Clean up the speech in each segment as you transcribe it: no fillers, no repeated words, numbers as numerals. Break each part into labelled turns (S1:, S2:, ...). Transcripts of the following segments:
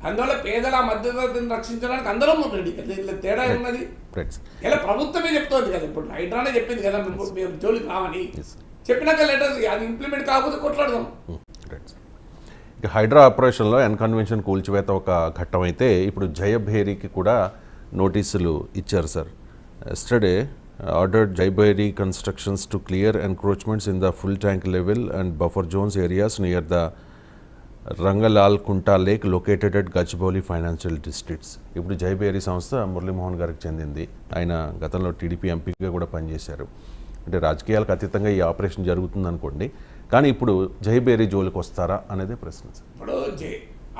S1: అందువల్ల పేదల మధ్యతరగతిని రక్షించడానికి అందరం రెడీ కదా. ఇలా తేడా ఉన్నది ఇలా ప్రభుత్వమే చెప్తోంది కదా. ఇప్పుడు హైడ్రానే చెప్పింది కదా మేము జోలికి రావని చెప్పినాక లెటర్ అది ఇంప్లిమెంట్ కాకపోతే కొట్లాడదాం.
S2: ఇక హైడ్రా ఆపరేషన్లో ఎన్కన్వెన్షన్ కూల్చివేత ఒక ఘట్టం అయితే ఇప్పుడు జయభేరికి కూడా నోటీసులు ఇచ్చారు sir. Yesterday ordered Jayabheri constructions to clear encroachments in the full tank level and buffer zones areas near the Rangalal Kunta lake located at Gachibowli financial districts. ఇప్పుడు జయభేరి సంస్థ మురళీమోహన్ గారికి చెందింది. ఆయన గతంలో టీడీపీ ఎంపీగా కూడా పనిచేశారు. అంటే రాజకీయాలకు అతీతంగా ఈ ఆపరేషన్ జరుగుతుంది అనుకోండి, కానీ ఇప్పుడు జయభేరి జోలికి వస్తారా అనేది ప్రశ్న.
S1: ఇప్పుడు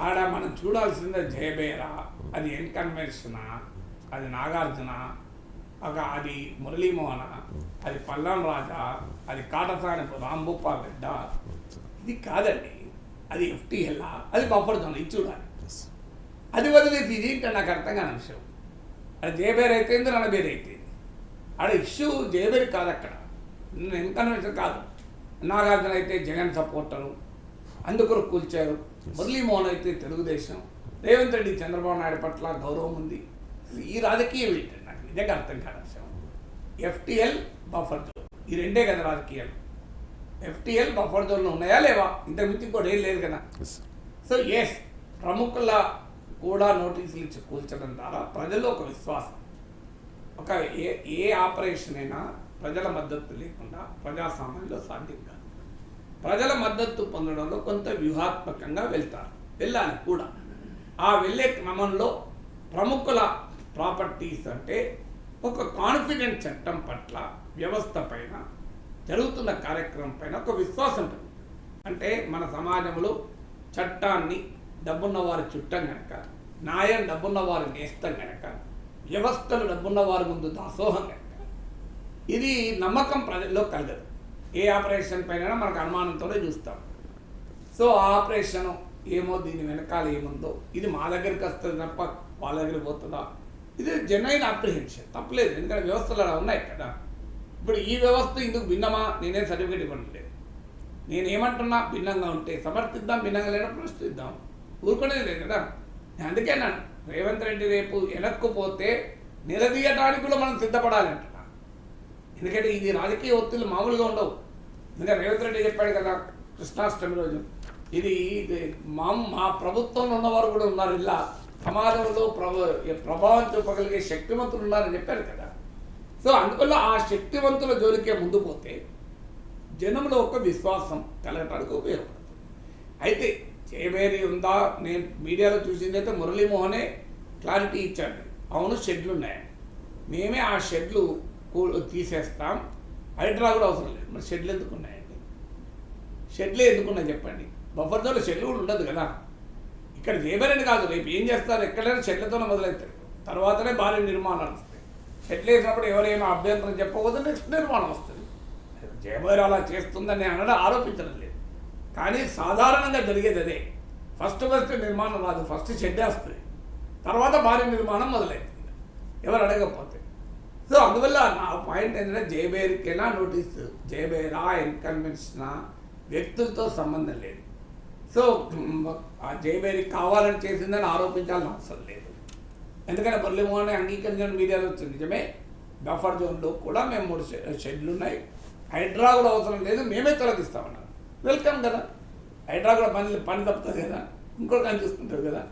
S1: ఆడ మనం చూడాల్సిందే జయభేరా, అది ఎన్కన్వెన్షనా, అది నాగార్జున, అది మురళీమోహన, అది పల్లం రాజా, అది కాటసాని రాంభూపాల్ రెడ్డ, ఇది కాదండి. అది ఎఫ్టీఎల్, అది బఫర్ జోన్, ఇది చూడాలి. అది వదిలేసి ఇది ఏంటంటే నాకు అర్థం కాని విషయం. అది జయభేరి అయితే రణబేరి అయితే ఆడ ఇష్యూ జయభేరి కాదు, అక్కడ ఎన్కన్వెన్షన్ కాదు. నాగార్జున అయితే జగన్ సపోర్టరు, అందుకు కూల్చారు. మురళీమోహన్ అయితే తెలుగుదేశం, రేవంత్ రెడ్డి చంద్రబాబు నాయుడు పట్ల గౌరవం ఉంది. ఈ రాజకీయం ఏంటంటే నాకు నిజంగా అర్థం కాని విషయం. ఎఫ్టీఎల్ బఫర్ జోన్ ఈ రెండే కదా రాజకీయాలు. ఎఫ్టీఎల్ బఫర్ జోన్లో ఉన్నాయా లేవా, ఇంతకుమించి కూడా ఏం లేదు కదా. సో ఎస్, ప్రముఖుల కూడా నోటీసులు ఇచ్చి కూల్చడం ద్వారా ప్రజల్లో ఒక విశ్వాసం, ఒక ఏ ఆపరేషన్ అయినా ప్రజల మద్దతు లేకుండా ప్రజాస్వామ్యంలో సాధ్యం కాదు. ప్రజల మద్దతు పొందడంలో కొంత వ్యూహాత్మకంగా వెళ్ళాలి కూడా. ఆ వెళ్ళే క్రమంలో ప్రముఖుల ప్రాపర్టీస్ అంటే ఒక కాన్ఫిడెంట్ చట్టం పట్ల, వ్యవస్థ పైన, జరుగుతున్న కార్యక్రమం పైన ఒక విశ్వాసం ఉంటుంది. అంటే మన సమాజంలో చట్టాన్ని డబ్బున్న వారి చుట్టం కనుక, న్యాయం డబ్బున్న వారి నేస్తం కనుక, వ్యవస్థలు డబ్బున్న వారి ముందు దాసోహం కనుక, ఇది నమ్మకం ప్రజల్లో కలగదు. ఏ ఆపరేషన్ పైన మనకు అనుమానంతోనే చూస్తాం. సో ఆ ఆపరేషన్ ఏమో, దీని వెనకాల ఏముందో, ఇది మా దగ్గరికి వస్తుంది తప్ప వాళ్ళ దగ్గరికి పోతుందా, ఇది జెన్యున్ అప్రిహెన్షన్, తప్పలేదు. ఎందుకంటే వ్యవస్థలు అలా ఉన్నాయి కదా. ఇప్పుడు ఈ వ్యవస్థ ఇందుకు భిన్నమా, నేనేం సర్టిఫికేట్ ఇవ్వట్లేదు. నేనేమంటున్నా, భిన్నంగా ఉంటే సమర్థిద్దాం, భిన్నంగా లేనప్పుడు ప్రశ్నిద్దాం, ఊరుకునేది లేదు కదా. అందుకే నన్ను రేవంత్ రెడ్డి రేపు వెనక్కుపోతే నిలదీయడానికి కూడా మనం సిద్ధపడాలి అంటున్నా. ఎందుకంటే ఇది రాజకీయ ఒత్తిళ్ళు మామూలుగా ఉండవు. ఎందుకంటే రేవంత్ రెడ్డి చెప్పాడు కదా కృష్ణాష్టమి రోజు, ఇది మా ప్రభుత్వంలో ఉన్నవారు కూడా ఉన్నారు, ఇలా సమాజంలో ప్రభావం చూపగలిగే శక్తివంతులు ఉన్నారని చెప్పారు కదా. సో అందువల్ల ఆ శక్తివంతుల జోలికే ముందు పోతే జనంలో ఒక విశ్వాసం కలగటానికి ఉపయోగపడుతుంది. అయితే జయభేరి ఉందా, నేను మీడియాలో చూసింది అయితే మురళీమోహనే క్లారిటీ ఇచ్చాడు. అవును, షెడ్లు ఉన్నాయండి, మేమే ఆ షెడ్లు తీసేస్తాం, హైడ్రా కూడా అవసరం లేదు. మరి షెడ్లు ఎందుకు ఉన్నాయండి? షెడ్లే ఎందుకున్నాయి చెప్పండి. బఫర్ జోన్లో షెడ్లు కూడా ఉండదు కదా. ఇక్కడ జయభేరి కాదు, రేపు ఏం చేస్తారు, ఎక్కడైనా షెడ్లతోనే మొదలవుతారు, తర్వాతనే భారీ నిర్మాణాలు వస్తాయి. షెడ్లు వేసినప్పుడు ఎవరైనా అభ్యంతరం చెప్పకపోతే నెక్స్ట్ నిర్మాణం వస్తుంది. జయభేరి అలా చేస్తుందని అనడం ఆరోపించడం లేదు, కానీ సాధారణంగా జరిగేది అదే. ఫస్ట్ నిర్మాణం రాదు, ఫస్ట్ షెడ్ వస్తుంది, తర్వాత భారీ నిర్మాణం మొదలవుతుంది ఎవరు అడగకపోతే. సో అందువల్ల నా పాయింట్ ఏంటంటే జయభేరికైనా నోటీసు, జయభేరా ఎన్కన్వెన్షనా వ్యక్తులతో సంబంధం లేదు. సో ఆ జయభేరి కావాలని చేసిందని ఆరోపించాలని అవసరం లేదు. ఎందుకంటే మురళీమోహన్ అంగీకరించిన మీడియాలో వచ్చింది నిజమే. బఫర్ జోన్లో కూడా మేము 3 షెడ్లు ఉన్నాయి, హైడ్రా కూడా అవసరం లేదు, మేమే తొలగిస్తామన్నారు. వెల్కమ్ కదా, హైడ్రా కూడా పని తప్పుతుంది కదా, ఇంకోటి కానీ చూసుకుంటుంది కదా.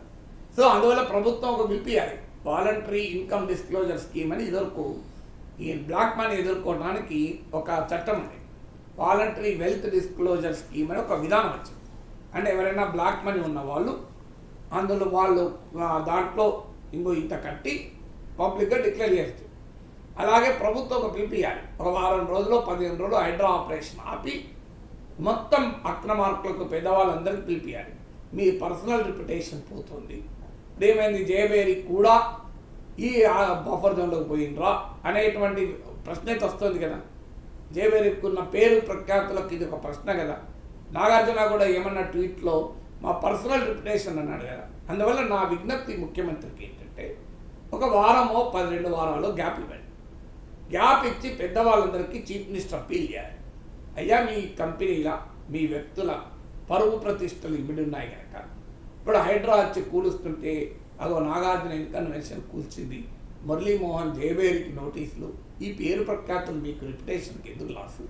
S1: సో అందువల్ల ప్రభుత్వం ఒక పిలిపియాలి, వాలంటరీ ఇన్కమ్ డిస్క్లోజర్ స్కీమ్ అని. ఇదివరకు ఈ బ్లాక్ మనీ ఎదుర్కోవడానికి ఒక చట్టం ఉంది, వాలంటరీ వెల్త్ డిస్క్లోజర్ స్కీమ్ అని ఒక విధానం వచ్చింది. అంటే ఎవరైనా బ్లాక్ మనీ ఉన్న వాళ్ళు అందులో వాళ్ళు దాంట్లో ఇంత కట్టి పబ్లిక్గా డిక్లేర్ చేయొచ్చు. అలాగే ప్రభుత్వం ఒక పిలిపియాలి, ఒక వారం రోజులు 15 రోజులు హైడ్రా ఆపరేషన్ ఆపి మొత్తం అక్రమార్కులకు పెద్దవాళ్ళందరికీ పిలిపియాలి. మీ పర్సనల్ రిప్యుటేషన్ పోతుంది. ఏమైంది, జయభేరి కూడా ఈ బఫర్ జోన్లోకి పోయినరా అనేటువంటి ప్రశ్న అయితే వస్తుంది కదా. జయభేరికి ఉన్న పేరు ప్రఖ్యాతులకు ఇది ఒక ప్రశ్న కదా. నాగార్జున కూడా ఏమన్నా ట్వీట్లో మా పర్సనల్ రిప్యుటేషన్ అన్నాడు కదా. అందువల్ల నా విజ్ఞప్తి ముఖ్యమంత్రికి ఏంటంటే, ఒక వారమో 12 వారాలు గ్యాప్ ఇవ్వండి. గ్యాప్ ఇచ్చి పెద్దవాళ్ళందరికీ చీఫ్ మినిస్టర్ అప్పీల్ చేయాలి. అయ్యా, మీ కంపెనీల, మీ వ్యక్తుల పరువు ప్రతిష్టలు ఇమిడి ఉన్నాయి కనుక ఇప్పుడు హైడ్రా వచ్చి కూలుస్తుంటే అదో నాగార్జున ఇన్కన్వెన్షన్ కూల్చింది, మురళీమోహన్ జయబేరికి నోటీసులు, ఈ పేరు ప్రఖ్యాతులు మీకు రిప్యుటేషన్కి ఎందుకు లాసు?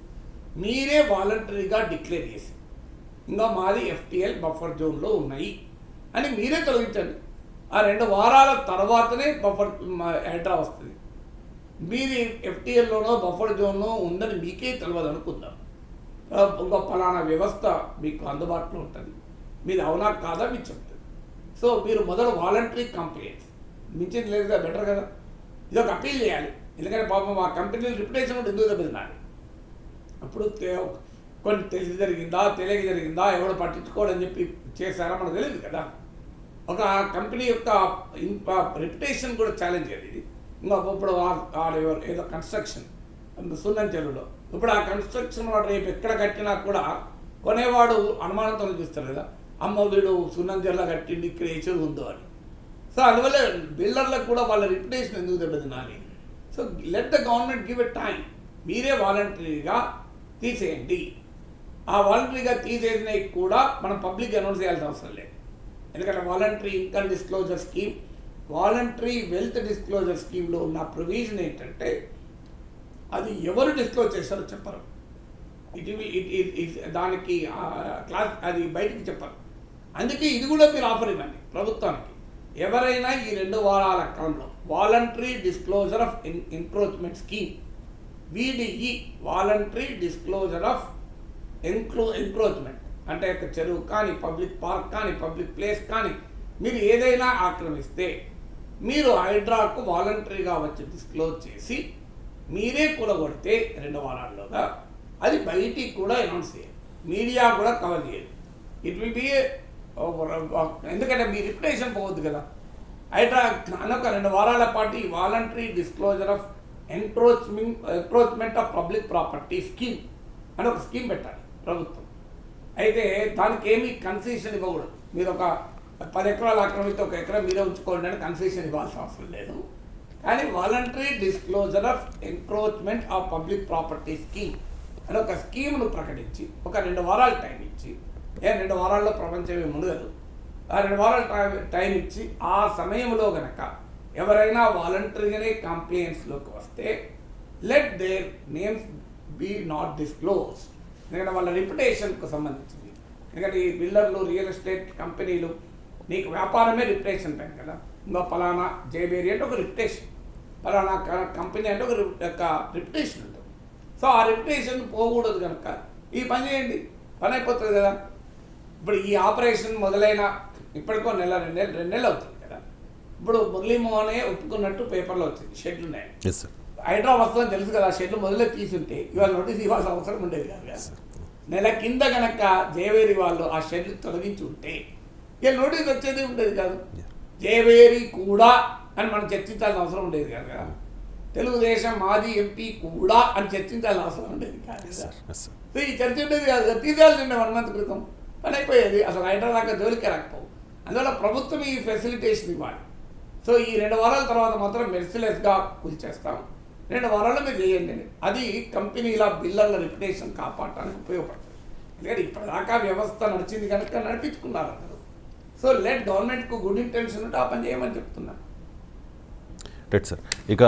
S1: మీరే వాలంటరీగా డిక్లేర్ చేసి ఇంకా మాది FTL బఫర్ జోన్లో ఉన్నాయి అని మీరే తొలగించండి. ఆ 2 వారాల తర్వాతనే బఫర్ హైడ్రా వస్తుంది. మీది FTLలోనో బఫర్ జోన్లో ఉందని మీకే తెలియదు అనుకుందాం. ఇంకో ఫలానా వ్యవస్థ మీకు అందుబాటులో ఉంటుంది, మీది అవునా కాదా మీకు చెప్తుంది. సో మీరు మొదలు వాలంటరీ కంప్లైంట్స్ మించింది లేదు కదా, బెటర్ కదా. ఇది ఒక అప్పీల్ చేయాలి, ఎందుకంటే పాపం మా కంపెనీల రిప్యుటేషన్ కూడా ఎందుకు దెబ్బతినాలి. అప్పుడు కొన్ని తెలిసి జరిగిందా తెలియక జరిగిందా ఎవడు పట్టించుకోడని చెప్పి చేశారా మనకు తెలియదు కదా. ఒక కంపెనీ యొక్క రిప్యుటేషన్ కూడా ఛాలెంజ్ అయ్యేది ఇది. ఇంకా ఇప్పుడు ఏదో కన్స్ట్రక్షన్ సున్నంచెరువులో, ఇప్పుడు ఆ కన్స్ట్రక్షన్ వాడు రేపు ఎక్కడ కట్టినా కూడా కొనేవాడు అనుమానంతో చూస్తారు కదా, అమ్మ వీడు సున్నంచెరువులో కట్టిండి ఇక్కడ ఏ చెరువు ఉందో అని. సో అందువల్ల బిల్డర్లకు కూడా వాళ్ళ రిప్యుటేషన్ ఎందుకు దెబ్బతినాలి. So let the government give a time. మీరే వాలంటరీగా తీసేయండి. ఆ వాలంటరీగా తీసేసినవి కూడా మనం పబ్లిక్ అనౌన్స్ చేయాల్సిన అవసరం లేదు. ఎందుకంటే voluntary income disclosure scheme, voluntary wealth disclosure స్కీమ్లో ఉన్న ప్రొవిజన్ ఏంటంటే అది ఎవరు డిస్క్లోజ్ చేస్తారో చెప్పరు. దానికి క్లాస్ అది బయటికి చెప్పరు. అందుకే ఇది కూడా మీరు ఆఫర్ ఇవ్వండి ప్రభుత్వానికి. ఎవరైనా ఈ 2 వారాల కాలంలో voluntary disclosure of encroachment scheme, VDE voluntary disclosure of encroachment అంటే ఒక చెరువు కానీ పబ్లిక్ పార్క్ కానీ పబ్లిక్ ప్లేస్ కానీ మీరు ఏదైనా ఆక్రమిస్తే మీరు హైడ్రాకు వాలంటరీగా వచ్చి డిస్క్లోజ్ చేసి మీరే కూలగొడితే 2 వారాల్లోగా అది బయటికి కూడా అనౌన్స్ చేయాలి, మీడియా కూడా కవర్ చేయాలి. ఇట్ విల్ బి ఎందుకంటే మీ రిప్యుటేషన్ పోవద్దు కదా. హైడ్రా అనొక 2 వారాల పాటు ఈ voluntary disclosure of encroachment of public property scheme అని ఒక స్కీమ్ పెట్టాలి ప్రభుత్వం. అయితే దానికి ఏమీ కన్సెషన్ ఇవ్వకూడదు. మీరు ఒక 10 ఎకరాలు ఆక్రమిస్తే 1 ఎకరా మీరే ఉంచుకోండి అని కన్సెషన్ ఇవ్వాల్సిన అవసరం లేదు. కానీ voluntary disclosure of encroachment of public property scheme అని ఒక స్కీమ్ను ప్రకటించి ఒక 2 వారాలు టైం ఇచ్చి, 2 వారాల్లో ప్రపంచం ఏమి ఉండదు, ఆ 2 వారాలు టైం ఇచ్చి ఆ సమయంలో కనుక ఎవరైనా వాలంటరీగానే కంప్లైంట్స్లోకి వస్తే let their names be not disclose. ఎందుకంటే వాళ్ళ రిప్యుటేషన్కు సంబంధించింది. ఎందుకంటే ఈ బిల్డర్లు, రియల్ ఎస్టేట్ కంపెనీలు నీకు వ్యాపారమే రిప్యుటేషన్ పైన కదా. ఇంకా ఫలానా జయబేరి అంటే ఒక రిప్యుటేషన్, ఫలానా కంపెనీ అంటే ఒక రిప్యుటేషన్ ఉంటుంది. సో ఆ రిప్యుటేషన్ పోకూడదు కనుక ఈ పని చేయండి, పని అయిపోతుంది కదా. ఇప్పుడు ఈ ఆపరేషన్ మొదలైన ఇప్పటికో 2 నెలలు అవుతుంది కదా. ఇప్పుడు మురళీమోహనే ఒప్పుకున్నట్టు పేపర్లో వచ్చింది, షెడ్లు ఉన్నాయి. హైడ్రా వస్తుందని తెలుసు కదా, షెడ్లు మొదలే తీసుంటే ఇవాళ నోటీస్ ఇవ్వాల్సిన అవసరం ఉండేది కాదు కదా. నెల కింద కనుక జయవేరి వాళ్ళు ఆ షెడ్లు తొలగించి ఉంటే ఇవాళ నోటీస్ వచ్చేది ఉండేది కాదు. జయవేరి కూడా అని మనం చర్చించాల్సిన అవసరం ఉండేది కాదు కదా. తెలుగుదేశం మాజీ MP కూడా అని చర్చించాల్సిన అవసరం ఉండేది కాదు కదా. సో ఈ చర్చ ఉండేది కాదు కదా, తీసేయాల్సి ఉండే 1 మంత్ క్రితం పని అయిపోయేది. అసలు హైడ్రా దాకా జోలికే రాకపోవు. అందువల్ల ప్రభుత్వం ఈ ఫెసిలిటేషన్ ఇవ్వాలి. సో ఈ 2 వారాల తర్వాత మాత్రం మెర్సిలెస్గా కూల్చేస్తాం, 2 వారాల్లో మీరు చేయండి. అది కంపెనీల బిల్డర్ల రిప్యుటేషన్ కాపాడటానికి ఉపయోగపడుతుంది. ఎందుకంటే ఇప్పటిదాకా వ్యవస్థ నడిచింది కనుక నడిపించుకున్నారు అందరూ. సో లెట్ గవర్నమెంట్కు గుడ్ ఇంటెన్షన్ ఉంటే ఆ పని చేయమని చెప్తున్నాను.
S2: Right sir. ఇక